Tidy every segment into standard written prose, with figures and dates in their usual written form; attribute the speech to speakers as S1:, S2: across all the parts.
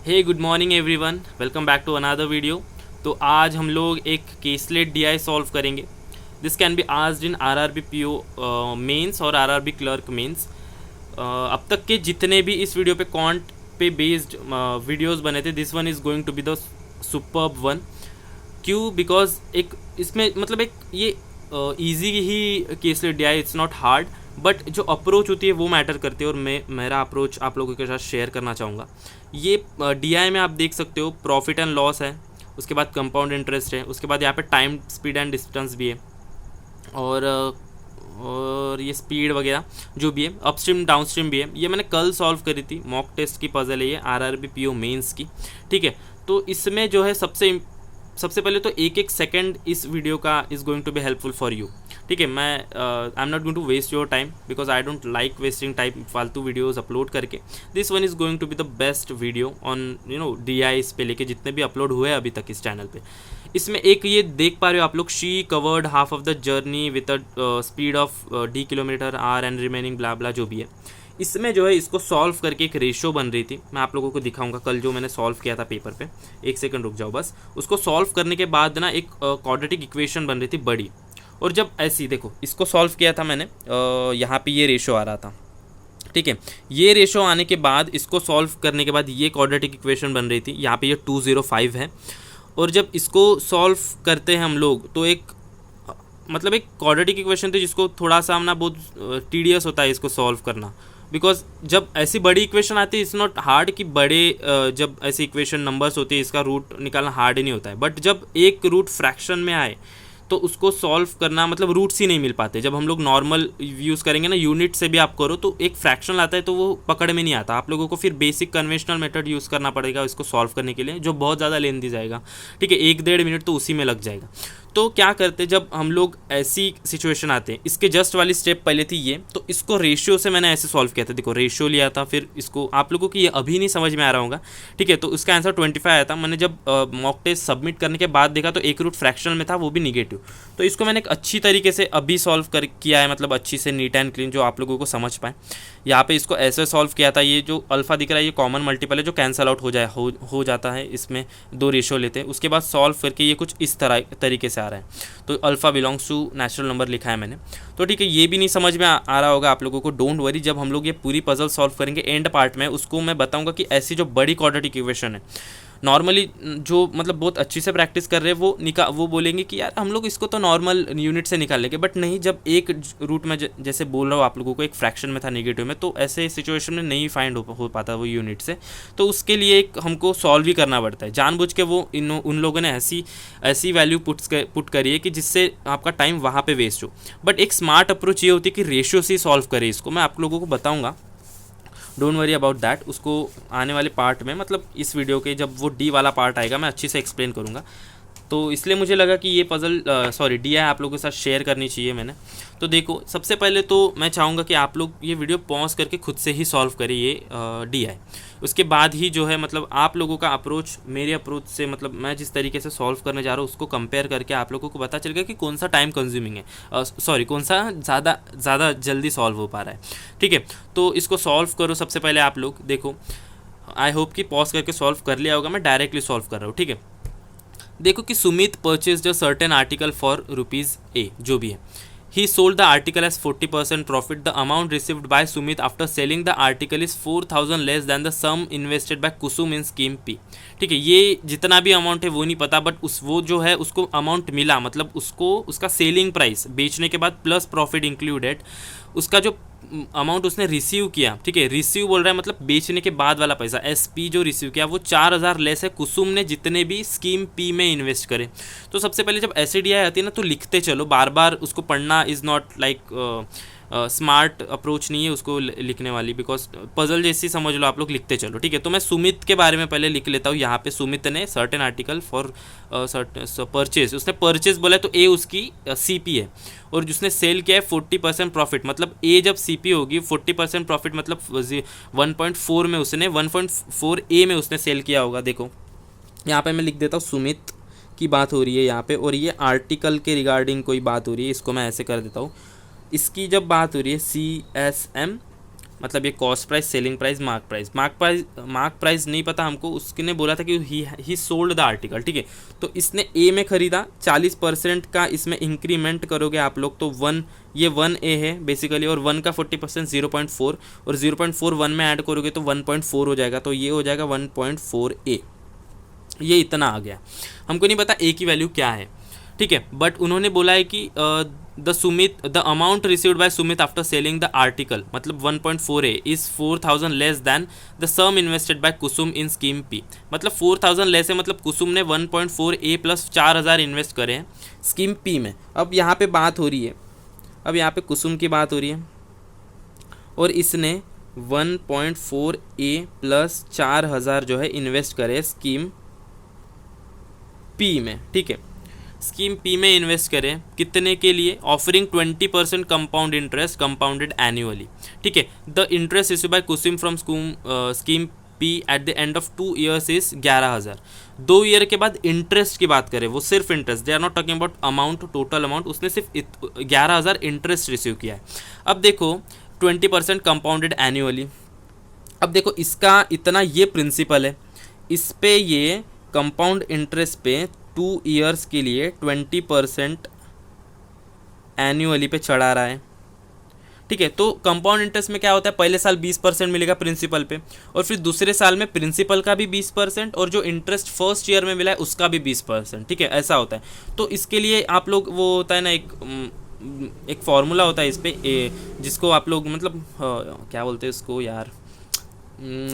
S1: Hey good morning everyone, welcome back to another video. तो आज हम लोग एक केसलेट डीआई सॉल्व करेंगे। This can be asked in RRB PO mains और आरआरबी क्लर्क मेंस। अब तक के जितने भी इस वीडियो पे क्वांट पे बेस्ड वीडियोस बने थे, this one is going to be the superb one. क्यों? बिकॉज एक इसमें मतलब एक ये ईजी ही caselet DI, it's not hard, but जो अप्रोच होती है वो मैटर करती है और मेरा अप्रोच आप लोगों के साथ शेयर करना चाहूँगा। ये डीआई में आप देख सकते हो प्रॉफिट एंड लॉस है, उसके बाद कंपाउंड इंटरेस्ट है, उसके बाद यहाँ पे टाइम, स्पीड एंड डिस्टेंस भी है, और ये स्पीड वगैरह जो भी है, अपस्ट्रीम डाउनस्ट्रीम भी है। ये मैंने कल सॉल्व करी थी, मॉक टेस्ट की पजल है ये आरआरबी पीओ मेंस की। ठीक है, तो इसमें जो है सबसे पहले तो एक सेकंड इस वीडियो का is going to be helpful for you. ठीक है, मैं I am not going to waste your time because I don't like wasting time फालतू वीडियोज़ अपलोड करके। This one is going to be the best video on D I पे लेके जितने भी upload हुए हैं अभी तक इस चैनल पे। इसमें एक ये देख पा रहे हो आप लोग, she covered half of the journey with a speed of D kilometre R and remaining blah blah जो भी है। इसमें जो है इसको सॉल्व करके एक रेशो बन रही थी, मैं आप लोगों को दिखाऊंगा कल जो मैंने सॉल्व किया था पेपर पे। एक सेकंड रुक जाओ बस। उसको सॉल्व करने के बाद ना एक क्वाड्रेटिक इक्वेशन बन रही थी बड़ी, और जब ऐसी देखो इसको सॉल्व किया था मैंने, यहाँ पे ये रेशो आ रहा था। ठीक है, ये रेशो आने के बाद इसको सॉल्व करने के बाद ये क्वाड्रेटिक इक्वेशन बन रही थी, यहाँ पे ये 205 है। और जब इसको सॉल्व करते हैं हम लोग तो एक मतलब एक क्वाड्रेटिक इक्वेशन थी जिसको थोड़ा सा ना बहुत टीडियस होता है इसको सॉल्व करना, बिकॉज जब ऐसी बड़ी इक्वेशन आती है इट्स नॉट हार्ड कि बड़े जब ऐसी इक्वेशन नंबर्स होती है इसका रूट निकालना हार्ड ही नहीं होता है, बट जब एक रूट फ्रैक्शन में आए तो उसको सॉल्व करना मतलब रूट्स ही नहीं मिल पाते। जब हम लोग नॉर्मल यूज़ करेंगे ना, यूनिट से भी आप करो तो एक फ्रैक्शन आता है तो वो पकड़ में नहीं आता, आप लोगों को फिर बेसिक कन्वेंशनल मेथड यूज़ करना पड़ेगा इसको सॉल्व करने के लिए, जो बहुत ज़्यादा लेंथी जाएगा। ठीक है, 1-1.5 मिनट तो उसी में लग जाएगा। तो क्या करते जब हम लोग ऐसी सिचुएशन आते हैं, इसके जस्ट वाली स्टेप पहले थी ये, तो इसको रेशियो से मैंने ऐसे सॉल्व किया था। देखो रेशियो लिया था, फिर इसको आप लोगों को ये अभी नहीं समझ में आ रहा होगा। ठीक है, तो उसका आंसर 25 आया था। मैंने जब मॉक टेस्ट सबमिट करने के बाद देखा तो एक रूट फ्रैक्शनल में था, वो भी निगेटिव। तो इसको मैंने एक अच्छी तरीके से अभी सॉल्व कर किया है, मतलब अच्छी से नीट एंड क्लीन, जो आप लोगों को समझ पाए। यहाँ पे इसको ऐसे सॉल्व किया था। ये जो अल्फा दिख रहा है ये कॉमन मल्टीपल है जो कैंसल आउट हो जाता है, इसमें दो रेशियो लेते हैं। उसके बाद सॉल्व करके ये कुछ इस तरीके से आ रहा है, तो alpha belongs to natural number लिखा है मैंने। तो ठीक है, ये भी नहीं समझ में आ रहा होगा आप लोगों को, डोंट वरी। जब हम लोग ये पूरी पजल सॉल्व करेंगे एंड पार्ट में, उसको मैं बताऊंगा कि ऐसी जो बड़ी क्वाड्रेटिक इक्वेशन है, नॉर्मली जो मतलब बहुत अच्छी से प्रैक्टिस कर रहे हैं वो बोलेंगे कि यार हम लोग इसको तो नॉर्मल यूनिट से निकाल लेंगे, बट नहीं, जब एक रूट में जैसे बोल रहा हूँ आप लोगों को एक फ्रैक्शन में था निगेटिव में, तो ऐसे सिचुएशन में नहीं फाइंड हो पाता वो यूनिट से। तो उसके लिए एक हमको सॉल्व ही करना पड़ता है जानबूझ के। वो उन लोगों ने ऐसी वैल्यू पुट करी है कि जिससे आपका टाइम वहाँ पे वेस्ट हो। बट एक स्मार्ट अप्रोच ये होती है कि रेशियो से सॉल्व करे इसको, मैं आप लोगों को बताऊँगा, डोंट वरी अबाउट दैट। उसको आने वाले पार्ट में, मतलब इस वीडियो के जब वो डी वाला पार्ट आएगा मैं अच्छे से एक्सप्लेन करूँगा। तो इसलिए मुझे लगा कि ये पजल डी आई आप लोगों के साथ शेयर करनी चाहिए मैंने। तो देखो, सबसे पहले तो मैं चाहूँगा कि आप लोग ये वीडियो पॉज करके खुद से ही सॉल्व करें ये डी आई। उसके बाद ही जो है मतलब आप लोगों का अप्रोच मेरे अप्रोच से, मतलब मैं जिस तरीके से सॉल्व करने जा रहा हूँ उसको कंपेयर करके आप लोगों को पता चलेगा कि कौन सा टाइम कंज्यूमिंग है, कौन सा ज़्यादा जल्दी सॉल्व हो पा रहा है। ठीक है, तो इसको सॉल्व करो। सबसे पहले आप लोग देखो, आई होप कि पॉज करके सॉल्व कर लिया होगा, मैं डायरेक्टली सॉल्व कर रहा हूँ। ठीक है, देखो कि Sumit purchase a certain article for rupees A, जो भी है, he sold the article as 40% profit. The amount received by Sumit after selling the article is 4000 less than the sum invested by Kusum in scheme P. ठीक है, ये जितना भी amount है वो नहीं पता, बट वो जो है उसको अमाउंट मिला, मतलब उसको उसका सेलिंग प्राइस बेचने के बाद प्लस प्रॉफिट इंक्लूडेड, उसका जो अमाउंट उसने रिसीव किया। ठीक है, रिसीव बोल रहा है मतलब बेचने के बाद वाला पैसा, एसपी जो रिसीव किया वो 4000 लेस है कुसुम ने जितने भी स्कीम पी में इन्वेस्ट करे। तो सबसे पहले जब एसडीआई आती है ना तो लिखते चलो, बार बार उसको पढ़ना is not like smart approach नहीं है उसको लिखने वाली, बिकॉज पजल जैसी समझ लो आप लोग, लिखते चलो। ठीक है, तो मैं सुमित के बारे में पहले लिख लेता हूँ। यहाँ पे सुमित ने सर्टेन आर्टिकल फॉर परचेज, उसने परचेज बोला तो ए उसकी सीपी है, और जिसने सेल किया है 40% प्रॉफिट, मतलब ए जब सीपी होगी 40% प्रॉफिट, मतलब 1.4 में उसने 1.4 ए में उसने सेल किया होगा। देखो यहाँ पे मैं लिख देता हूँ सुमित की बात हो रही है यहाँ पे, और ये आर्टिकल के रिगार्डिंग कोई बात हो रही है, इसको मैं ऐसे कर देता हूँ। इसकी जब बात हो रही है CSM, मतलब ये cost price, selling price, mark price नहीं पता हमको, उसने बोला था कि ही सोल्ड द आर्टिकल, ठीक है। तो इसने ए में ख़रीदा, 40% का इसमें इंक्रीमेंट करोगे आप लोग तो 1, ये 1A है बेसिकली, और 1 का 40% 0.4, और 0.4 1 में ऐड करोगे तो 1.4 हो जाएगा, तो ये हो जाएगा 1.4A। ये इतना आ गया, हमको नहीं पता ए की वैल्यू क्या है, ठीक है। बट उन्होंने बोला है कि the amount received by Sumit after selling the article, मतलब 1.4A is 4000 less than the sum invested by Kusum in scheme P. मतलब 4000 लेस है, मतलब कुसुम ने 1.4A प्लस 4000 इन्वेस्ट करे हैं स्कीम पी में। अब यहाँ पे बात हो रही है, अब यहाँ पे कुसुम की बात हो रही है, और इसने 1.4A प्लस 4000 जो है इन्वेस्ट करे स्कीम पी में, ठीक है। स्कीम पी में इन्वेस्ट करें कितने के लिए, offering 20% compound interest compounded annually, ठीक है। The interest receive by Kusum from scheme P at the end of 2 years is 11,000। 2 year के बाद इंटरेस्ट की बात करें, वो सिर्फ interest, they are not talking about amount, total amount, उसने सिर्फ 11,000 इंटरेस्ट रिसीव किया है। अब देखो 20% कंपाउंडेड एनुअली, अब देखो इसका इतना ये प्रिंसिपल है, इस पे ये कंपाउंड इंटरेस्ट पे 2 ईयर्स के लिए 20% एनुअली पे चढ़ा रहा है, ठीक है। तो कंपाउंड इंटरेस्ट में क्या होता है, पहले साल 20% मिलेगा प्रिंसिपल पे, और फिर दूसरे साल में प्रिंसिपल का भी 20%, और जो इंटरेस्ट फर्स्ट ईयर में मिला है उसका भी 20%, ठीक है, ऐसा होता है। तो इसके लिए आप लोग, वो होता है ना एक फॉर्मूला होता है इस पे, जिसको आप लोग मतलब क्या बोलते हैं इसको यार,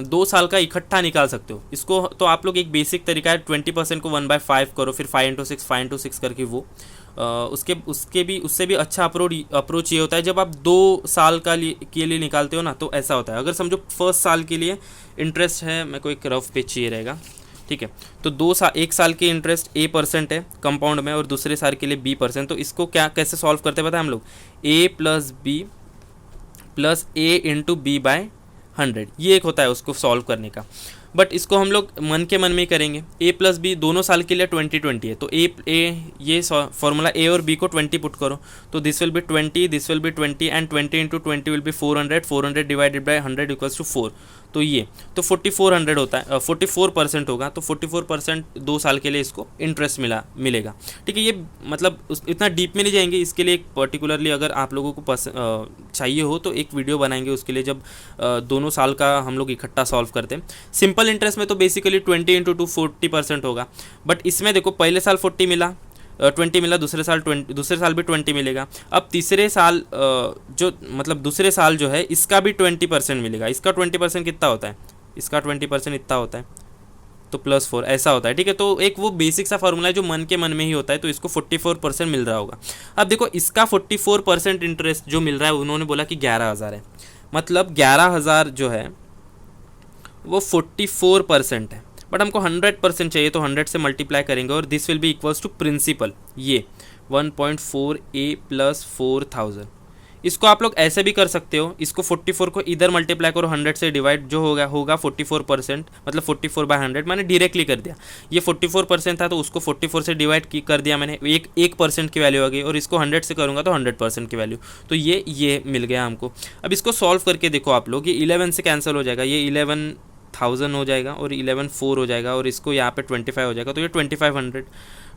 S1: 2 साल का इकट्ठा निकाल सकते हो इसको। तो आप लोग, एक बेसिक तरीका है, 20% को 1/5 करो, फिर 5 into 6 करके वो उससे भी अच्छा अप्रोच ये होता है, जब आप 2 साल के लिए निकालते हो ना, तो ऐसा होता है। अगर समझो फर्स्ट साल के लिए इंटरेस्ट है, मेरे को एक रफ पे चाहिए रहेगा, ठीक है। तो 1 साल के इंटरेस्ट A% है कंपाउंड में, और दूसरे साल के लिए B%। तो इसको कैसे सॉल्व करते पता है हम लोग, A + B + A × B/100, ये एक होता है उसको सॉल्व करने का। बट इसको हम लोग मन के मन में ही करेंगे। A + B दोनों साल के लिए 20 है, तो ये फॉर्मूला A और B को 20 पुट करो, तो this will B 20, this will B 20, and 20 × 20 will be 400, 400 divided by 100 = 4। तो ये तो 4400 होता है, 44% होगा, तो 44% 2 साल के लिए इसको इंटरेस्ट मिलेगा, ठीक है। ये मतलब इतना डीप में नहीं जाएंगे, इसके लिए एक पर्टिकुलरली अगर आप लोगों को चाहिए हो तो एक वीडियो बनाएंगे उसके लिए, जब दोनों साल का हम लोग इकट्ठा सॉल्व करते हैं। सिंपल इंटरेस्ट में तो बेसिकली 20 × 2 40% होगा, बट इसमें देखो पहले साल 40 मिला, 20 मिला, दूसरे साल भी 20 मिलेगा। अब तीसरे साल जो मतलब दूसरे साल जो है इसका भी 20% मिलेगा। इसका 20% कितना होता है, इसका 20% इतना होता है, तो +4 ऐसा होता है, ठीक है। तो एक वो बेसिक सा फॉर्मूला है जो मन के मन में ही होता है, तो इसको 44% मिल रहा होगा। अब देखो इसका 44% इंटरेस्ट जो मिल रहा है, उन्होंने बोला कि 11,000 है, मतलब 11,000 जो है वो 44% है, बट हमको 100% चाहिए, तो 100 से मल्टीप्लाई करेंगे, और this will be equals to principal, ये 1.4A + 4000। इसको आप लोग ऐसे भी कर सकते हो, इसको 44 को इधर मल्टीप्लाई करो 100 से डिवाइड, जो होगा 44%, मतलब 44/100 मैंने डायरेक्टली कर दिया। ये 44% था, तो उसको 44 से डिवाइड कर दिया मैंने, 1% की वैल्यू आ गई, और इसको 100 से करूँगा तो 100% की वैल्यू, तो ये मिल गया हमको। अब इसको सॉल्व करके देखो आप लोग, ये 11 से कैंसिल हो जाएगा, ये 11,000 हो जाएगा, और 11,400 हो जाएगा, और इसको यहाँ पे 25 हो जाएगा, तो ये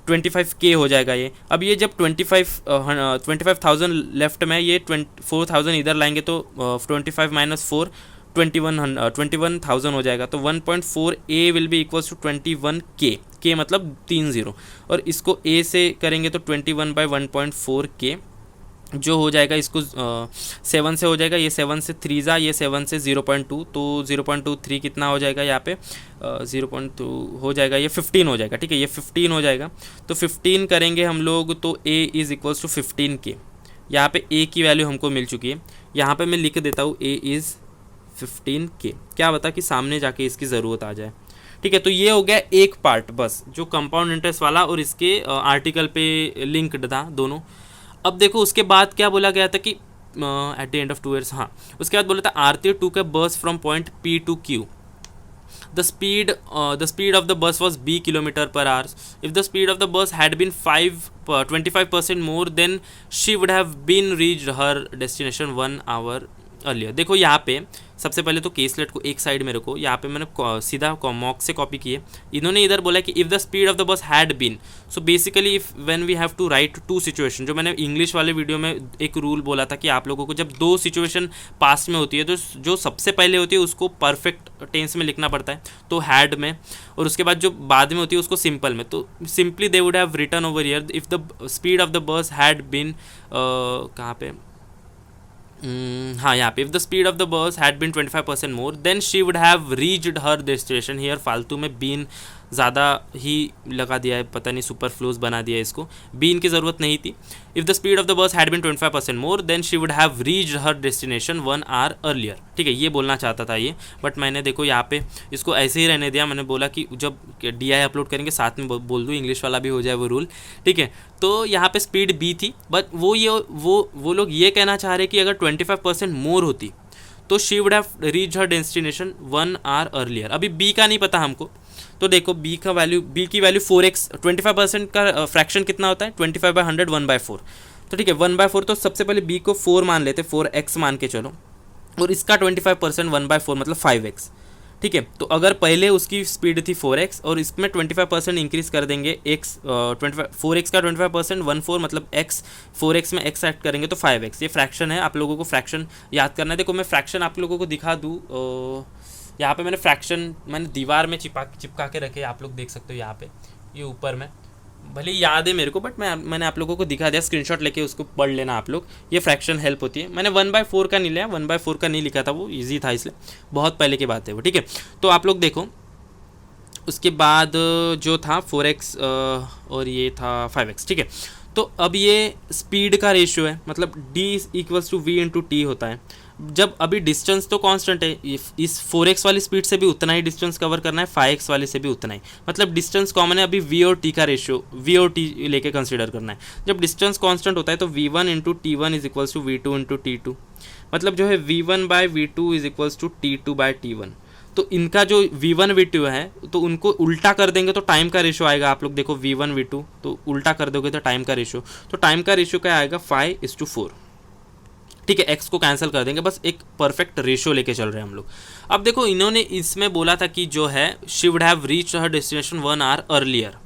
S1: 25K हो जाएगा ये। अब ये जब 25,000 लेफ्ट में, ये 4,000 इधर लाएंगे, तो 25 - 4 21,000 हो जाएगा, तो 1.4A will be equals to 21K, K मतलब 30, और इसको A से करेंगे तो 21/1.4K जो हो जाएगा, इसको 7 से हो जाएगा, ये 7 से 3 जा, ये 7 से 0.2, तो 0.23 कितना हो जाएगा यहाँ पे, 0.2 हो जाएगा, ये 15 हो जाएगा, ठीक है, ये 15 हो जाएगा। तो 15 करेंगे हम लोग, तो A = 15K। यहाँ पे A की वैल्यू हमको मिल चुकी है, यहाँ पे मैं लिख देता हूँ A = 15K, क्या बता कि सामने जाके इसकी ज़रूरत आ जाए, ठीक है। तो ये हो गया एक पार्ट बस, जो कंपाउंड इंटरेस्ट वाला और इसके आर्टिकल पे लिंक्ड था दोनों। अब देखो उसके बाद क्या बोला गया था कि eight the end of 2 years, हाँ, उसके बाद बोला था RT2 का बस from point P to Q, the speed of the bus was b km/h. If the speed of the bus had been 25% more, then she would have been reached her destination 1 hour earlier. देखो यहाँ पे सबसे पहले तो caselet को एक side में रखो, यहाँ पे मैंने सीधा मॉक से कॉपी किए। इन्होंने इधर बोला कि if the speed of the bus had been, so basically if when we have to write to situation, जो मैंने इंग्लिश वाले वीडियो में एक रूल बोला था कि आप लोगों को जब दो सिचुएशन पास्ट में होती है तो जो सबसे पहले होती है उसको परफेक्ट टेंस में लिखना पड़ता है, तो हैड में, और उसके बाद जो बाद में होती है उसको सिंपल में। तो simply they would have written over here if the speed of the bus had been, कहाँ पे, हाँ यहाँ पे, if the speed of the bus had been 25% more then she would have reached her destination. Here फालतू में been ज़्यादा ही लगा दिया है, पता नहीं सुपरफ्लूज बना दिया है इसको, बीन की ज़रूरत नहीं थी। If the speed of the bus had been 25% more then she would have reached her destination 1 hour earlier. ठीक है, ये बोलना चाहता था ये, बट मैंने देखो यहाँ पे इसको ऐसे ही रहने दिया। मैंने बोला कि जब DI अपलोड करेंगे साथ में बोल दूँ, इंग्लिश वाला भी हो जाए वो रूल। ठीक है, तो यहाँ पे स्पीड बी थी, बट वो लोग ये कहना चाह रहे कि अगर 25% मोर होती तो she would have reach her destination 1 hour earlier. अभी बी का नहीं पता हमको, तो देखो बी की वैल्यू 4x, 25% का फ्रैक्शन कितना होता है 25/100 1/4। तो ठीक है 1/4, तो सबसे पहले बी को 4 मान लेते, 4x मान के चलो, और इसका 25% 1/4 मतलब 5x। ठीक है, तो अगर पहले उसकी स्पीड थी 4x और इसमें 25% इंक्रीज कर देंगे x, 4x का 25% 1/4 मतलब x, 4x में x ऐड करेंगे तो 5x। ये फ्रैक्शन है, आप लोगों को फ्रैक्शन याद करना है। देखो मैं फ्रैक्शन आप लोगों को दिखा दूँ, यहाँ पे मैंने फ्रैक्शन मैंने दीवार में चिपका के रखे, आप लोग देख सकते हो यहाँ पे, ये ऊपर में, भले याद है मेरे को बट मैंने आप लोगों को दिखा दिया, स्क्रीनशॉट लेके उसको पढ़ लेना आप लोग। ये फ्रैक्शन हेल्प होती है। मैंने 1/4 का नहीं लिया, 1/4 का नहीं लिखा था, वो इजी था इसलिए, बहुत पहले की बात है वो। ठीक है, तो आप लोग देखो उसके बाद जो था 4x और ये था 5x। ठीक है, तो अब ये स्पीड का रेशियो है, मतलब d = v/t होता है। जब अभी डिस्टेंस तो कांस्टेंट है, इस 4x वाली स्पीड से भी उतना ही डिस्टेंस कवर करना है, 5x वाले से भी उतना ही, मतलब डिस्टेंस कॉमन है। अभी v और t का रेशियो v और t लेके कंसीडर करना है। जब डिस्टेंस कांस्टेंट होता है तो v1/t1 = v2/t2, मतलब जो है v1/v2 = t2/t1। तो इनका जो v1/v2 है तो उनको उल्टा कर देंगे तो टाइम का रेशियो आएगा। आप लोग देखो v1/v2 तो उल्टा कर दोगे तो टाइम का रेशियो, तो टाइम का रेशियो क्या आएगा 5:4। ठीक है, x को कैंसिल कर देंगे, बस एक परफेक्ट रेशियो लेके चल रहे हैं हम लोग। अब देखो इन्होंने इसमें बोला था कि जो है she would have reached her destination 1 hour earlier.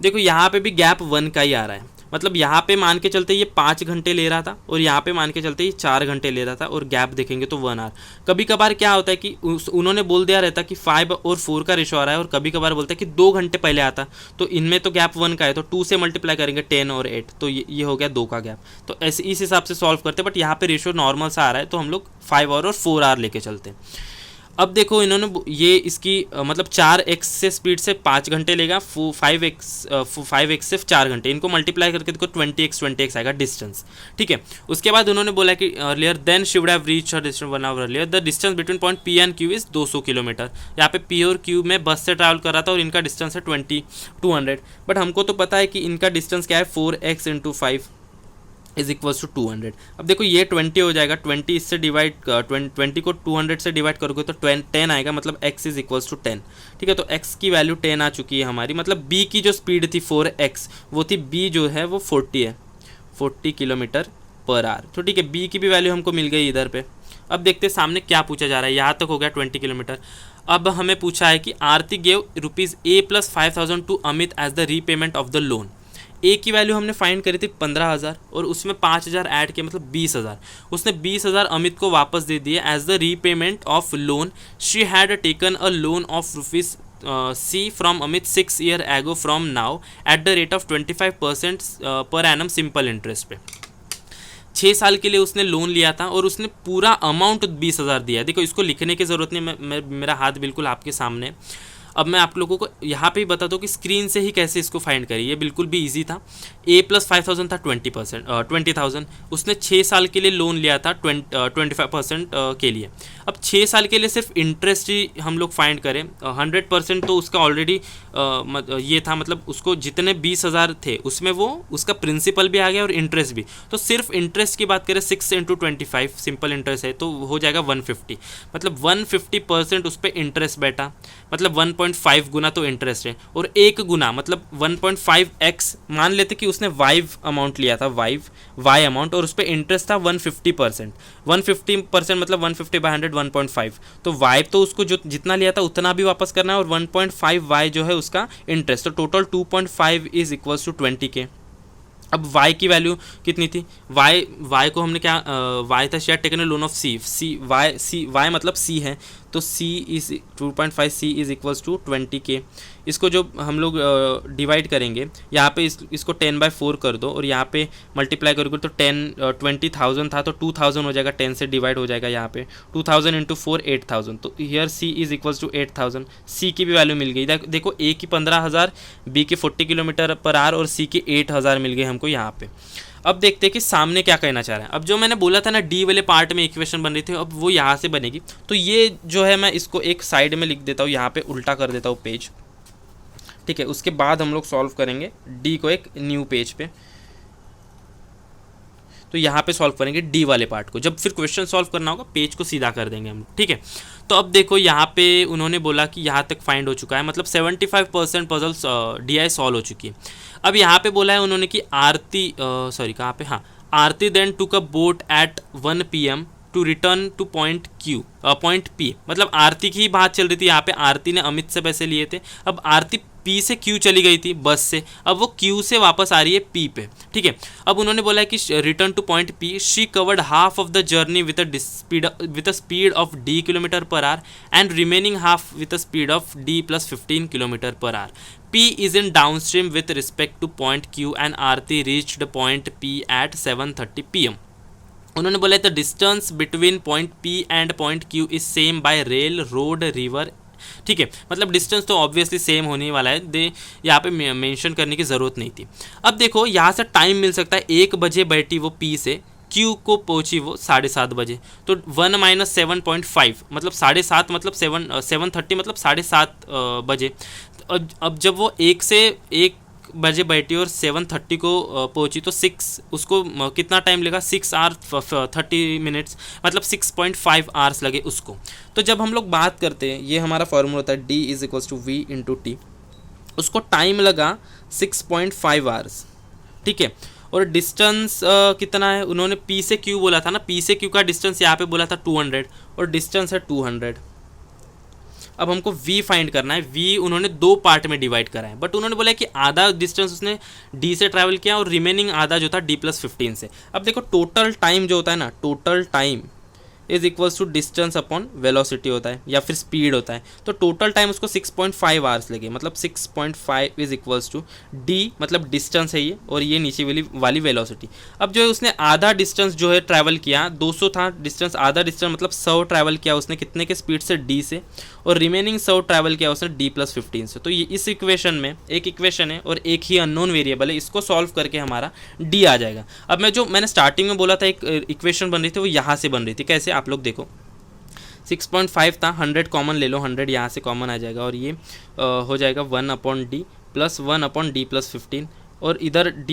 S1: देखो यहाँ पे भी गैप 1 का ही आ रहा है, मतलब यहाँ पे मान के चलते ये 5 घंटे ले रहा था और यहाँ पे मान के चलते ये 4 घंटे ले रहा था, और गैप देखेंगे तो 1 आवर। कभी कभार क्या होता है कि उन्होंने बोल दिया रहता कि 5 और 4 का रेशो आ रहा है, और कभी कभार बोलता है कि 2 घंटे पहले आता, तो इनमें तो गैप 1 का है, तो 2 से मल्टीप्लाई करेंगे 10 और 8, तो ये हो गया 2 का गैप। तो ऐसे इस हिसाब से सॉल्व करते, बट यहाँ पे रेशो नॉर्मल सा आ रहा है तो हम लोग 5 और 4 आवर लेके चलते हैं। अब देखो इन्होंने ये इसकी मतलब 4x से स्पीड से 5 घंटे लेगा, 5x से 4 घंटे, इनको मल्टीप्लाई करके देखो 20x आएगा डिस्टेंस। ठीक है, उसके बाद उन्होंने बोला कि earlier than she would have reached her distance 1 hour earlier. The distance between point P and Q is 200 kilometre. यहाँ पे P और Q में बस से ट्रैवल कर रहा था और इनका डिस्टेंस है 200, बट हमको तो पता है कि इनका डिस्टेंस क्या है 4x × 5 = 200। अब देखो ये 20 हो जाएगा, 20 इससे डिवाइड 20 को 200 से डिवाइड करोगे तो 10 आएगा, मतलब x = 10। ठीक है, तो x की वैल्यू 10 आ चुकी है हमारी, मतलब b की जो स्पीड थी 4x वो थी, b जो है वो 40 है, 40 km/h। तो ठीक है, b की भी वैल्यू हमको मिल गई इधर पे। अब देखते सामने क्या पूछा जा रहा है, यहाँ तक हो गया 20 किलोमीटर। अब हमें पूछा है कि Aarti gave ₹A + 5,000 to Amit as the repayment of the loan. A की वैल्यू हमने फाइंड करी थी 15,000 और उसमें 5,000 ऐड किया, मतलब 20,000। उसने 20,000 अमित को वापस दे दिए as the repayment of loan. She had taken a loan of ₹C from Amit 6 year ago from now at the rate of 25% per annum simple interest पे। 6 साल के लिए उसने लोन लिया था और उसने पूरा अमाउंट 20,000 दिया। देखो इसको लिखने की ज़रूरत नहीं, मेरा हाथ बिल्कुल आपके सामने। अब मैं आप लोगों को यहाँ पे ही बता दूँ कि स्क्रीन से ही कैसे इसको फाइंड करिए, ये बिल्कुल भी इजी था। A + 5,000 था 20,000। उसने 6 साल के लिए लोन लिया था 25% के लिए। अब 6 साल के लिए सिर्फ इंटरेस्ट ही हम लोग फाइंड करें, 100% तो उसका ऑलरेडी ये था, मतलब उसको जितने 20,000 थे उसमें वो उसका प्रिंसिपल भी आ गया और इंटरेस्ट भी। तो सिर्फ इंटरेस्ट की बात करें 6 × 25 सिंपल इंटरेस्ट है तो हो जाएगा 150, मतलब 150% उस पर इंटरेस्ट बैठा, मतलब 1.5 गुना तो इंटरेस्ट है, और 1 गुना मतलब 1.5x मान लेते कि उसने वाई अमाउंट लिया था, वाई अमाउंट, और उस पर इंटरेस्ट था 150%। 150% मतलब 150/100 1.5, तो वाई तो उसको जो जितना लिया था उतना भी वापस करना है, और 1.5 वाई जो है उसका इंटरेस्ट, तो total 2.5 is equals to 20K। अब y की वैल्यू कितनी थी, y को हमने क्या, y था share taken loan of y मतलब c है, तो c is 2.5 c is equals to 20K। इसको जो हम लोग डिवाइड करेंगे, यहाँ पे इसको 10/4 कर दो, और यहाँ पे मल्टीप्लाई करोगे तो 20,000 था तो 2,000 हो जाएगा, 10 से डिवाइड हो जाएगा, यहाँ पे 2,000 इंटू 4 8,000, तो here c is equals to 8,000। c की भी वैल्यू मिल गई, देखो a की 15,000, b की 40 किलोमीटर पर आवर और c की 8,000 मिल गए हमको यहाँ पे। अब देखते हैं कि सामने क्या कहना चाह रहा है। अब जो मैंने बोला था ना डी वाले पार्ट में इक्वेशन बन रही थी, अब वो यहाँ से बनेगी, तो ये जो है मैं इसको एक साइड में लिख देता हूँ, यहाँ पे उल्टा कर देता हूँ पेज, ठीक है। उसके बाद हम लोग सॉल्व करेंगे डी को एक न्यू पेज पे, तो यहाँ पे सॉल्व करेंगे डी वाले पार्ट को। जब फिर क्वेश्चन सॉल्व करना होगा पेज को सीधा कर देंगे हम, ठीक है। तो अब देखो यहाँ पे उन्होंने बोला कि यहाँ तक फाइंड हो चुका है, मतलब 75% पजल्स DI सॉल्व हो चुकी है। अब यहाँ पे बोला है उन्होंने कि आरती कहाँ पे, हाँ, Aarti then took a boat at 1 PM to return to point P, मतलब आरती की ही बात चल रही थी यहाँ पे। आरती ने अमित से पैसे लिए थे, अब आरती P से Q चली गई थी बस से, अब वो Q से वापस आ रही है P पे, ठीक है। अब उन्होंने बोला है कि return to point P, she covered half of the journey with a speed of D kilometre per hour and remaining half with a speed of D + 15 kilometre per hour. P is in downstream with respect to point Q and Aarti reached point P at 7:30 PM। उन्होंने बोला the distance between point P and point Q is same bye rail, road, river, ठीक है। मतलब distance तो obviously same होने वाला है, दे यहाँ पे मेंशन करने की ज़रूरत नहीं थी। अब देखो यहाँ से टाइम मिल सकता है, 1 बजे बैठी वो P से, Q को पहुंची वो 7:30 बजे, तो 1 - 7.5 मतलब 7:30 मतलब 7:30 मतलब 7:30 बजे। अब जब वो 1 बजे बैठी और 7:30 को पहुंची, तो 6 उसको कितना टाइम लेगा, 6 आवर 30 मिनट्स, मतलब 6.5 आवर्स लगे उसको। तो जब हम लोग बात करते हैं, ये हमारा फॉर्मूला होता है D is equals to V into T, उसको टाइम लगा 6.5 आवर्स, ठीक है। और डिस्टेंस कितना है, उन्होंने P से Q बोला था ना, P से Q का डिस्टेंस यहाँ पे बोला था 200, और डिस्टेंस है 200। अब हमको V फाइंड करना है। V उन्होंने 2 पार्ट में डिवाइड करा है, बट उन्होंने बोला कि आधा डिस्टेंस उसने D से ट्रैवल किया और रिमेनिंग आधा जो था D + 15 से। अब देखो टोटल टाइम जो होता है ना, total time is equals to distance upon velocity होता है या फिर स्पीड होता है, तो टोटल टाइम उसको 6.5 आवर्स लगे, मतलब 6.5 इज इक्वल्स टू D मतलब डिस्टेंस है ये, और ये नीचे वाली वेलोसिटी। अब जो है उसने आधा डिस्टेंस जो है ट्रैवल किया, 200 था डिस्टेंस, आधा डिस्टेंस मतलब 100 ट्रैवल किया उसने कितने के स्पीड से, D से, और रिमेनिंग 100 ट्रैवल किया उसने D + 15 से। तो ये इस इक्वेशन में एक इक्वेशन है और एक ही अननोन वेरिएबल है, इसको सॉल्व करके हमारा D आ जाएगा। अब मैंने स्टार्टिंग में बोला था एक इक्वेशन बन रही थी, वो यहाँ से बन रही थी, कैसे आप लोग देखो, 6.5 था, 100 कॉमन ले लो, 100 यहाँ से कॉमन आ जाएगा, और ये हो जाएगा 1/D + 1/D + 15, और इधर D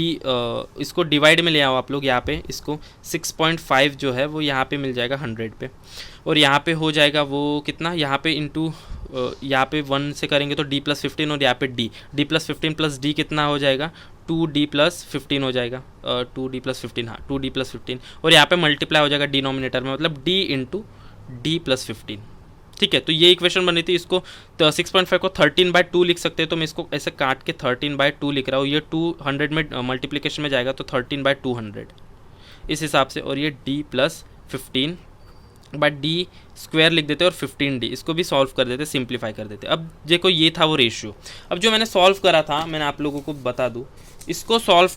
S1: इसको डिवाइड में ले आओ आप लोग, यहाँ पे इसको 6.5 जो है वो यहाँ पे मिल जाएगा 100 पे, और यहाँ पे हो जाएगा वो कितना, यहाँ पे इंटू यहाँ पे 1 से करेंगे तो D + 15, और यहाँ पे D + 15 + D कितना हो जाएगा, 2D + 15 हो जाएगा, 2D + 15, हाँ 2D + 15, और यहाँ पे मल्टीप्लाई हो जाएगा डिनोमिनेटर में, मतलब D × D + 15, ठीक है। तो ये इक्वेशन बनी थी, इसको 6.5 को 13/2 लिख सकते हैं, तो मैं इसको ऐसे काट के 13/2 लिख रहा हूँ, ये 200 में मल्टीप्लिकेशन में जाएगा तो 13/200 इस हिसाब से, और ये D + 15/D² लिख देते और 15D, इसको भी सॉल्व कर देते, सिंप्लीफाई कर देते। अब देखो ये था वो रेशियो। अब जो मैंने सॉल्व करा था, मैंने आप लोगों को बता दूँ, इसको सॉल्व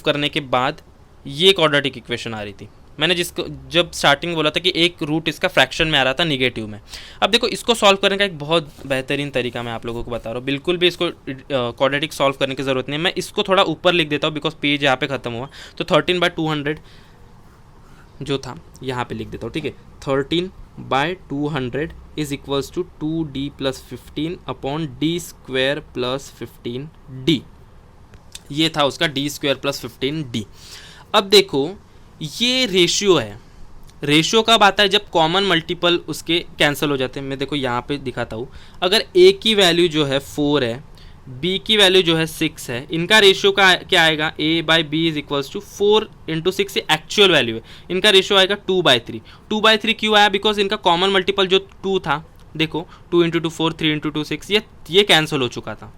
S1: करने के बाद ये क्वाड्रेटिक इक्वेशन आ रही थी। मैंने जब स्टार्टिंग बोला था कि एक रूट इसका फ्रैक्शन में आ रहा था निगेटिव में। अब देखो इसको सॉल्व करने का एक बहुत बेहतरीन तरीका मैं आप लोगों को बता रहा हूँ, बिल्कुल भी इसको क्वाड्रेटिक सॉल्व करने की ज़रूरत नहीं है। मैं इसको थोड़ा ऊपर लिख देता हूँ बिकॉज पेज यहाँ पे ख़त्म हुआ, तो 13/200 जो था यहाँ पे लिख देता हूँ, ठीक है। 13/200 is equals to 2D + 15 upon D² + 15D, ये था उसका D² + 15D। अब देखो ये रेशियो है, रेशियो कब आता है, जब कॉमन मल्टीपल उसके कैंसिल हो जाते हैं। मैं देखो यहाँ पे दिखाता हूँ, अगर ए की वैल्यू जो है 4 है, बी की वैल्यू जो है 6 है, इनका रेशियो का क्या आएगा, A by B is equals to 4 into 6, ये एक्चुअल वैल्यू है, इनका रेशियो आएगा 2/3। 2/3 क्यों आया, बिकॉज इनका कॉमन मल्टीपल जो 2 था, देखो 2 इंटू 2 4, 3 इंटू 2 6, ये कैंसिल हो चुका था।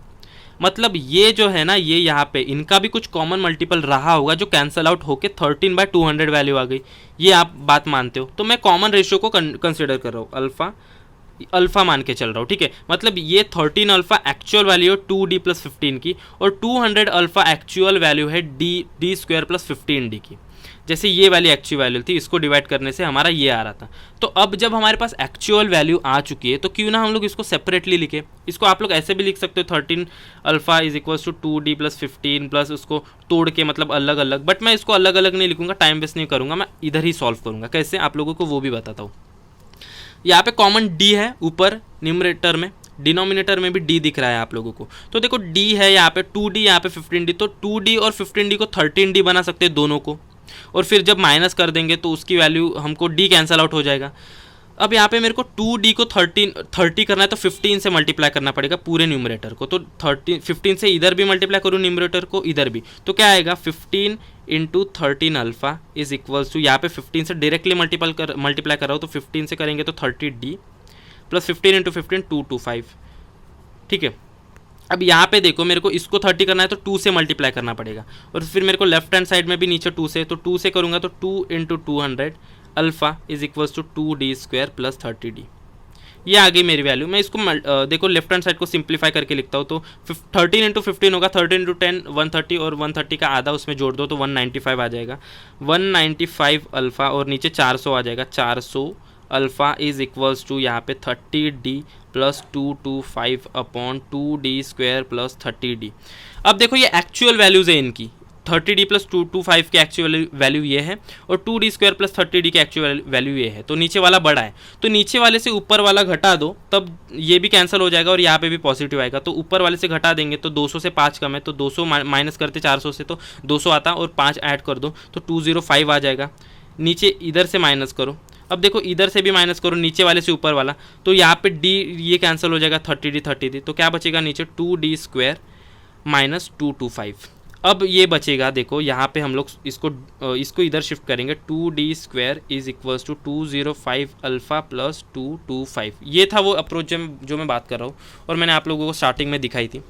S1: मतलब ये जो है ना, ये यहाँ पे इनका भी कुछ कॉमन मल्टीपल रहा होगा जो कैंसल आउट होके 13/200 वैल्यू आ गई। ये आप बात मानते हो, तो मैं कॉमन रेशियो को कंसिडर कर रहा हूँ, अल्फा मान के चल रहा हूँ, ठीक है। मतलब ये 13 अल्फा एक्चुअल वैल्यू है 2d प्लस 15 की, और 200 अल्फा एक्चुअल वैल्यू है डी स्क्वायर प्लस 15d की। जैसे ये वाली एक्चुअल वैल्यू थी, इसको डिवाइड करने से हमारा ये आ रहा था। तो अब जब हमारे पास एक्चुअल वैल्यू आ चुकी है, तो क्यों ना हम लोग इसको सेपरेटली लिखे। इसको आप लोग ऐसे भी लिख सकते हो, 13 alpha is equals to 2d plus 15 plus उसको तोड़ के, मतलब अलग अलग। बट मैं इसको अलग अलग नहीं लिखूंगा, टाइम वेस्ट नहीं करूंगा, मैं इधर ही सॉल्व करूंगा। कैसे आप लोगों को वो भी बताता हूँ। यहाँ पे कॉमन d है ऊपर न्यूमरेटर में, डिनोमिनेटर में भी d दिख रहा है आप लोगों को। तो देखो d है यहाँ पे 2d, यहाँ पे 15d, तो 2d और 15d को 13d बना सकते हैं दोनों को, और फिर जब माइनस कर देंगे तो उसकी वैल्यू हमको d कैंसल आउट हो जाएगा। अब यहाँ पे मेरे को 2d को 30 करना है, तो 15 से मल्टीप्लाई करना पड़ेगा पूरे न्यूमरेटर को। तो 15 से इधर भी मल्टीप्लाई करूँ न्यूमरेटर को, इधर भी, तो क्या आएगा 15 into 13 alpha is equals to, यहाँ पे 15 से डायरेक्टली मल्टीप्लाई कर रहा हूँ, तो 15 से करेंगे तो 30d प्लस 15 इंटू 15 225, ठीक है। अब यहाँ पे देखो, मेरे को इसको 30 करना है तो 2 से मल्टीप्लाई करना पड़ेगा, और फिर मेरे को लेफ्ट हैंड साइड में भी नीचे 2 से, तो 2 से करूँगा तो 2 into 200 alpha is equals to 2d square plus 30d। ये आ गई मेरी वैल्यू। मैं इसको देखो लेफ्ट हैंड साइड को सिंप्लीफाई करके लिखता हूँ, तो 13 इंटू 15 होगा, 13 इंटू 10 130, और 130 का आधा उसमें जोड़ दो तो 195 आ जाएगा। 195 अल्फा और नीचे 400 आ जाएगा, 400 अल्फा इज इक्वल्स टू यहाँ पे 30d plus 225 upon 2d square plus 30d। अब देखो ये एक्चुअल वैल्यूज़ है इनकी, 30d प्लस 225 की एक्चुअल वैल्यू ये है, और 2d स्क्वायर प्लस 30d की एक्चुअल वैल्यू ये है। तो नीचे वाला बड़ा है, तो नीचे वाले से ऊपर वाला घटा दो, तब ये भी कैंसिल हो जाएगा और यहाँ पे भी पॉजिटिव आएगा। तो ऊपर वाले से घटा देंगे तो 200 से 5 कम है, तो 200 माइनस करते 400 से तो 200 आता, और 5 ऐड कर दो तो 205 आ जाएगा। नीचे इधर से माइनस करो, अब देखो इधर से भी माइनस करो, नीचे वाले से ऊपर वाला, तो यहाँ पे d ये कैंसिल हो जाएगा, 30d, तो क्या बचेगा नीचे 2d स्क्वायर माइनस 225। अब ये बचेगा, देखो यहाँ पे हम लोग इसको इधर शिफ्ट करेंगे, 2d square is equals to 205 alpha plus 225। ये था वो अप्रोच जो मैं बात कर रहा हूँ, और मैंने आप लोगों को स्टार्टिंग में दिखाई थी।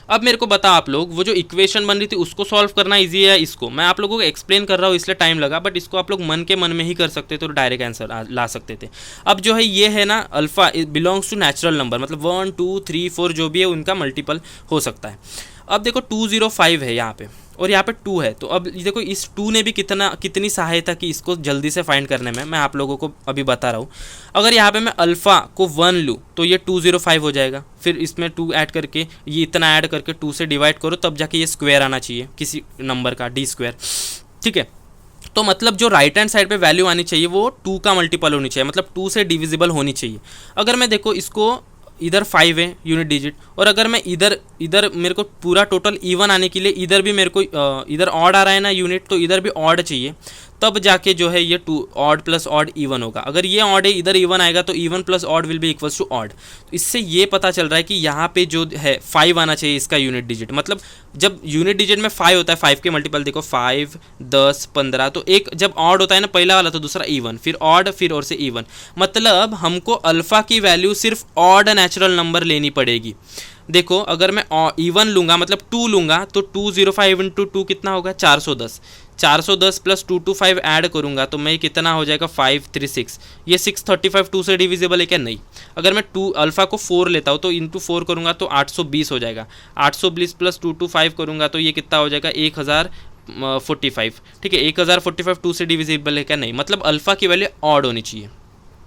S1: अब मेरे को बताओ आप लोग, वो जो इक्वेशन बन रही थी उसको सॉल्व करना इजी है, इसको मैं आप लोगों को एक्सप्लेन कर रहा हूँ इसलिए टाइम लगा, बट इसको आप लोग मन के मन में ही कर सकते थे तो डायरेक्ट आंसर ला सकते थे। अब जो है ये है ना, alpha belongs to natural number, मतलब 1 2 3 4 जो भी है उनका मल्टीपल हो सकता है। अब देखो 205 है यहाँ पे, और यहाँ पे 2 है, तो अब देखो इस 2 ने भी कितनी सहायता की इसको जल्दी से फाइंड करने में, मैं आप लोगों को अभी बता रहा हूँ। अगर यहाँ पे मैं अल्फ़ा को 1 लूँ तो ये 205 हो जाएगा, फिर इसमें 2 ऐड करके, ये इतना ऐड करके 2 से डिवाइड करो, तब जाके ये स्क्वायर आना चाहिए किसी नंबर का, d स्क्वायर, ठीक है। तो मतलब जो राइट हैंड साइड पे वैल्यू आनी चाहिए वो 2 का मल्टीपल होनी चाहिए, मतलब 2 से डिविजिबल होनी चाहिए। अगर मैं देखो इसको इधर 5 है यूनिट डिजिट, और अगर मैं इधर मेरे को पूरा टोटल इवन आने के लिए इधर भी मेरे को इधर ऑड आ रहा है ना यूनिट, तो इधर भी ऑड चाहिए, तब जाके जो है ये 2 ऑड प्लस ऑड इवन होगा। अगर ये ऑड है इधर इवन आएगा तो even plus odd will be equals to odd. तो इससे ये पता चल रहा है कि यहाँ पे जो है 5 आना चाहिए इसका यूनिट डिजिट। मतलब जब यूनिट डिजिट में 5 होता है, 5 के मल्टीपल देखो 5 10 15, तो एक जब ऑड होता है ना पहला वाला, तो दूसरा इवन, फिर ऑड, फिर और से इवन। मतलब हमको अल्फ़ा की वैल्यू सिर्फ ऑड नेचुरल नंबर लेनी पड़ेगी। देखो अगर मैं इवन लूँगा, मतलब 2 लूँगा, तो 205 इंटू 2 कितना होगा, 410, 410 प्लस 225 ऐड करूँगा तो मैं कितना हो जाएगा 536। ये 635 2 से डिविजिबल है क्या, नहीं। अगर मैं 2 अल्फ़ा को 4 लेता हूँ तो इंटू 4 करूँगा तो 820 हो जाएगा, 820 प्लस 225 करूँगा तो ये कितना हो जाएगा 1045, ठीक है। 1045 2 से डिविजिबल है क्या, नहीं। मतलब अल्फ़ा की वैल्यू ऑड होनी चाहिए।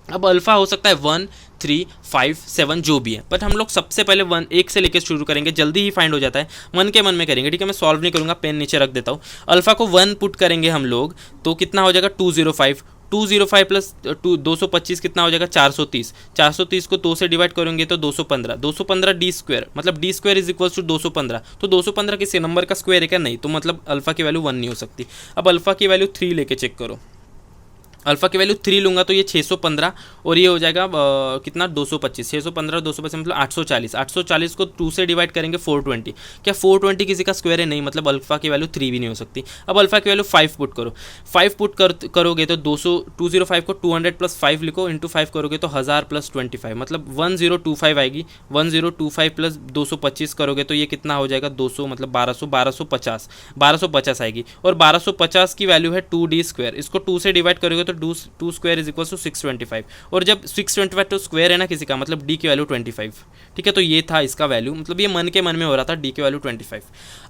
S1: अब अल्फ़ा हो सकता है 1 3 5 7 जो भी है, बट हम लोग सबसे पहले 1 से लेकर शुरू करेंगे, जल्दी ही फाइंड हो जाता है, मन के मन में करेंगे, ठीक है। मैं सॉल्व नहीं करूँगा, पेन नीचे रख देता हूँ। अल्फ़ा को 1 पुट करेंगे हम लोग तो कितना हो जाएगा 205 प्लस 225 कितना हो जाएगा 430, 430 को 2 से डिवाइड करेंगे तो 215 डी स्क्वायर, मतलब D square is equals to 215। तो 215 किसी नंबर का स्क्वायर है क्या, नहीं। तो मतलब अल्फ़ा की वैल्यू 1 नहीं हो सकती। अब अल्फ़ा की वैल्यू 3 लेके चेक करो, अल्फ़ा की वैल्यू 3 लूँगा तो ये 615 और ये हो जाएगा कितना 225, 615 225 मतलब 840, 840 को 2 से डिवाइड करेंगे 420। क्या 420 किसी का स्क्वायर है? नहीं, मतलब अल्फ़ा की वैल्यू 3 भी नहीं हो सकती। अब अल्फ़ा की वैल्यू 5 पुट करो, 5 पुट करोगे तो 205 को 200 प्लस 5 लिखो, इंटू 5 करोगे तो 1000 प्लस 25 मतलब 1025 आएगी। 1025 प्लस 225 करोगे तो ये कितना हो जाएगा 200 मतलब 1250 आएगी। और 1250 की वैल्यू है 2d स्क्वायर, इसको 2 से डिवाइड करोगे तो 2 स्क्वायर इज इक्वल टू 625। और जब 625 तो स्क्वायर है ना किसी का, मतलब d की वैल्यू 25। ठीक है, तो ये था इसका वैल्यू, मतलब ये मन के मन में हो रहा था, d की वैल्यू 25।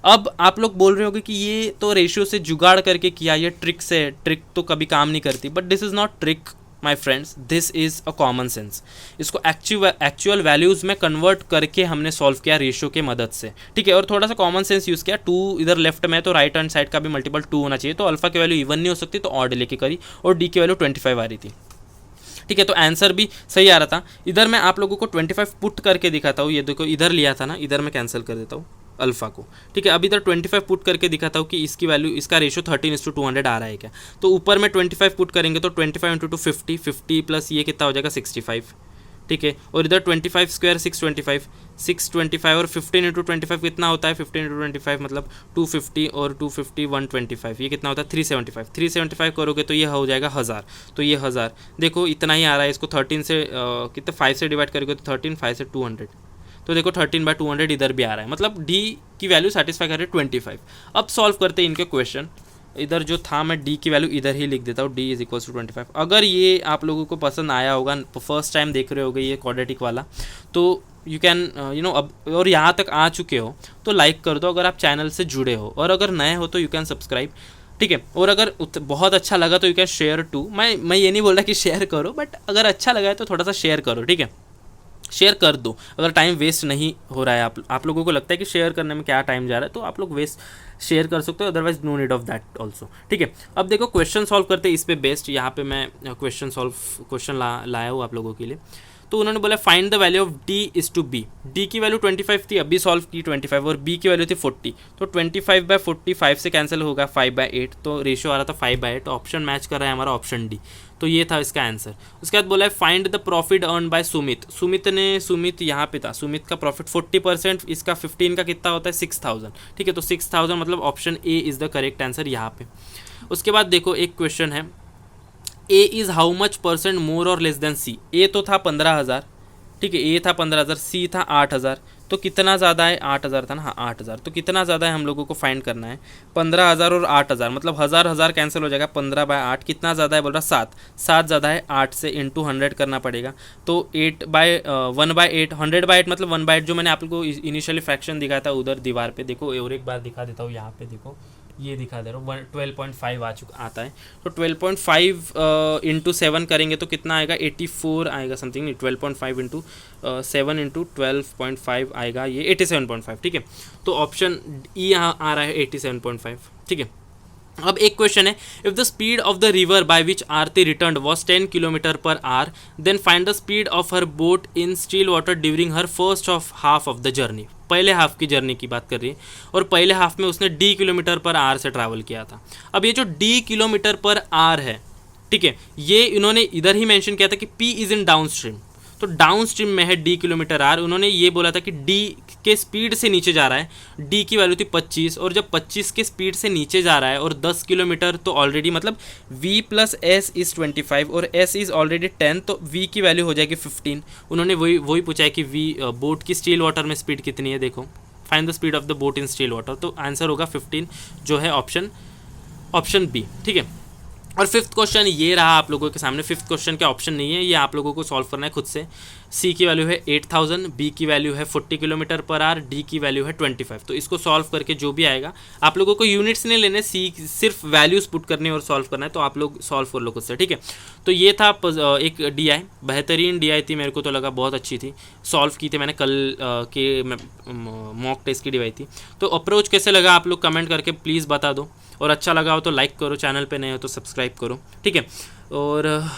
S1: अब आप लोग बोल रहे होगे कि ये तो रेशियो से जुगाड़ करके किया, ये ट्रिक से, ट्रिक तो कभी काम नहीं करती। But this is not trick my friends, this is a common sense. इसको एक्चुअल वैल्यूज़ में कन्वर्ट करके हमने सॉल्व किया रेशियो के मदद से। ठीक है, और थोड़ा सा कॉमन सेंस यूज़ किया। 2 इधर लेफ्ट में तो राइट हैंड साइड का भी मल्टीपल 2 होना चाहिए, तो अल्फा की वैल्यू इवन नहीं हो सकती, तो ऑड लेके करी और डी की वैल्यू 25 आ रही थी। ठीक है, तो आंसर भी सही आ रहा था। इधर मैं आप लोगों को 25 पुट करके दिखाता हूँ, ये देखो इधर लिया था ना, इधर मैं कैंसिल कर देता हूँ अल्फ़ा को। ठीक है, अब इधर 25 पुट करके दिखाता हूँ कि इसकी वैल्यू, इसका रेशो 13:200 आ रहा है क्या। तो ऊपर में 25 पुट करेंगे तो 25 × 2 50, 50 प्लस ये कितना हो जाएगा 65। ठीक है, और इधर 25 स्क्वायर 625 और 15 × 25 कितना होता है, 15 × 25 मतलब 250 और 250 125, ये कितना होता है 375। 375 करोगे तो ये हो जाएगा 1000, तो ये 1000 देखो इतना ही आ रहा है। इसको 13 से कितना 5 से डिवाइड करोगे तो 13, 5 से 200, तो देखो 13/200 इधर भी आ रहा है, मतलब डी की वैल्यू सेटिस्फाई कर रही है 25। अब सॉल्व करते हैं इनके क्वेश्चन। इधर जो था मैं डी की वैल्यू इधर ही लिख देता हूँ, डी इज इक्वल्स टू 25। अगर ये आप लोगों को पसंद आया होगा, फर्स्ट टाइम देख रहे होगे ये क्वाड्रेटिक वाला, तो यू कैन अब और यहाँ तक आ चुके हो तो लाइक कर दो अगर आप चैनल से जुड़े हो, और अगर नए हो तो यू कैन सब्सक्राइब। ठीक है, और अगर बहुत अच्छा लगा तो यू कैन शेयर टू। मैं ये नहीं बोल रहा कि शेयर करो, बट अगर अच्छा लगा है तो थोड़ा सा शेयर करो। ठीक है, शेयर कर दो अगर टाइम वेस्ट नहीं हो रहा है। आप लोगों को लगता है कि शेयर करने में क्या टाइम जा रहा है, तो आप लोग शेयर कर सकते हो, otherwise no need of that also. ठीक है, अब देखो क्वेश्चन सॉल्व करते हैं इस पे बेस्ड। यहाँ पे मैं क्वेश्चन लाया हूँ आप लोगों के लिए। तो उन्होंने बोला find the value of D is to be. D की वैल्यू 25 थी, अभी सॉल्व की 25, और बी की वैल्यू थी 40। तो 25/40 5 से कैंसिल होगा 5/8, तो रेशियो आ रहा था 5/8। ऑप्शन मैच कर रहा है हमारा ऑप्शन डी, तो ये था इसका आंसर। उसके बाद बोला है find the profit earn by Sumit. Sumit यहाँ पे था, सुमित का प्रॉफिट 40%, इसका 15 का कितना होता है 6000। ठीक है, तो 6000 मतलब option A is the correct answer यहाँ पे। उसके बाद देखो एक क्वेश्चन है, A is how much percent more और लेस देन सी। ए तो था 15000, ठीक है, ए था 15000, सी था 8000, तो कितना ज़्यादा है 8000 था ना, हाँ 8000, तो कितना ज़्यादा है हम लोगों को फाइंड करना है। 15000 और 8000 मतलब 1000 कैंसिल हो जाएगा, 15/8 कितना ज़्यादा है बोल रहा 7 ज़्यादा है, 8 से इंटू 100 करना पड़ेगा, तो 1/8 100/8 मतलब 1/8 जो मैंने आप लोगों को इनिशियली फ्रैक्शन दिखाया था उधर दीवार पे, देखो और एक बार दिखा देता हूँ, यहाँ पे देखो ये दिखा दे रहा हूँ 12.5 आता है। तो 12.5 इंटू 7 करेंगे तो कितना आएगा 84 आएगा समथिंग, नहीं 12.5 इंटू 7 इंटू 12.5 आएगा ये 87.5। ठीक है, तो ऑप्शन ई यहाँ आ रहा है 87.5। ठीक है, अब एक क्वेश्चन है, if the speed of the river by which Aarti return was 10 km/h, then find the speed of her boat in still water during her first half of the journey. पहले half की जर्नी की बात कर रही है, और पहले हाफ में उसने d km/h से ट्रैवल किया था। अब ये जो d km/h है, ठीक है, ये इन्होंने इधर ही मेंशन किया था कि p is in down stream, तो डाउन स्ट्रीम में है d km/h। उन्होंने ये बोला था कि d के स्पीड से नीचे जा रहा है, d की वैल्यू थी 25, और जब 25 के स्पीड से नीचे जा रहा है और 10 किलोमीटर, तो ऑलरेडी मतलब v + s इज़ 25 और s इज़ ऑलरेडी 10, तो v की वैल्यू हो जाएगी 15। उन्होंने वही पूछा है कि बोट की स्टिल वाटर में स्पीड कितनी है, देखो find the speed of the boat in still water, तो आंसर होगा 15 जो है ऑप्शन बी। ठीक है, और फिफ्थ क्वेश्चन ये रहा आप लोगों के सामने। फिफ्थ क्वेश्चन के ऑप्शन नहीं है, ये आप लोगों को सॉल्व करना है खुद से। सी की वैल्यू है 8000, बी की वैल्यू है 40 km/h, डी की वैल्यू है 25। तो इसको सॉल्व करके जो भी आएगा, आप लोगों को यूनिट्स नहीं लेने, सी सिर्फ वैल्यूज पुट करने और सॉल्व करना है, तो आप लोग सॉल्व कर लो खुद से। ठीक है, तो ये था एक DI, बेहतरीन DI थी, मेरे को तो लगा बहुत अच्छी थी, सॉल्व की थी मैंने कल के मॉक टेस्ट की DI थी। तो अप्रोच कैसे लगा आप लोग कमेंट करके प्लीज़ बता दो, और अच्छा लगा हो तो लाइक करो, चैनल पे नए हो तो सब्सक्राइब करो। ठीक है, और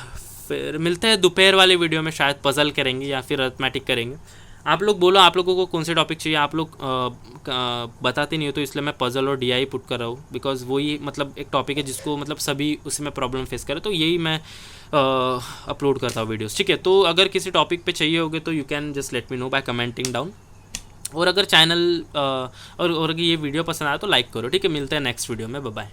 S1: फिर मिलते हैं दोपहर वाले वीडियो में, शायद पजल करेंगे या फिर अरिथमेटिक करेंगे। आप लोग बोलो आप लोगों को कौन से टॉपिक चाहिए, आप लोग बताते नहीं हो, तो इसलिए मैं पजल और डीआई पुट कर रहा हूँ, बिकॉज वही मतलब एक टॉपिक है जिसको मतलब सभी उसमें प्रॉब्लम फेस करे, तो यही मैं अपलोड करता हूँ वीडियोस, ठीक है। तो अगर किसी टॉपिक पे चाहिए होगे तो you can just let me know by commenting down. और अगर चैनल और अगर ये वीडियो पसंद आया तो लाइक करो, ठीक है। मिलते हैं नेक्स्ट वीडियो में, बाय बाय।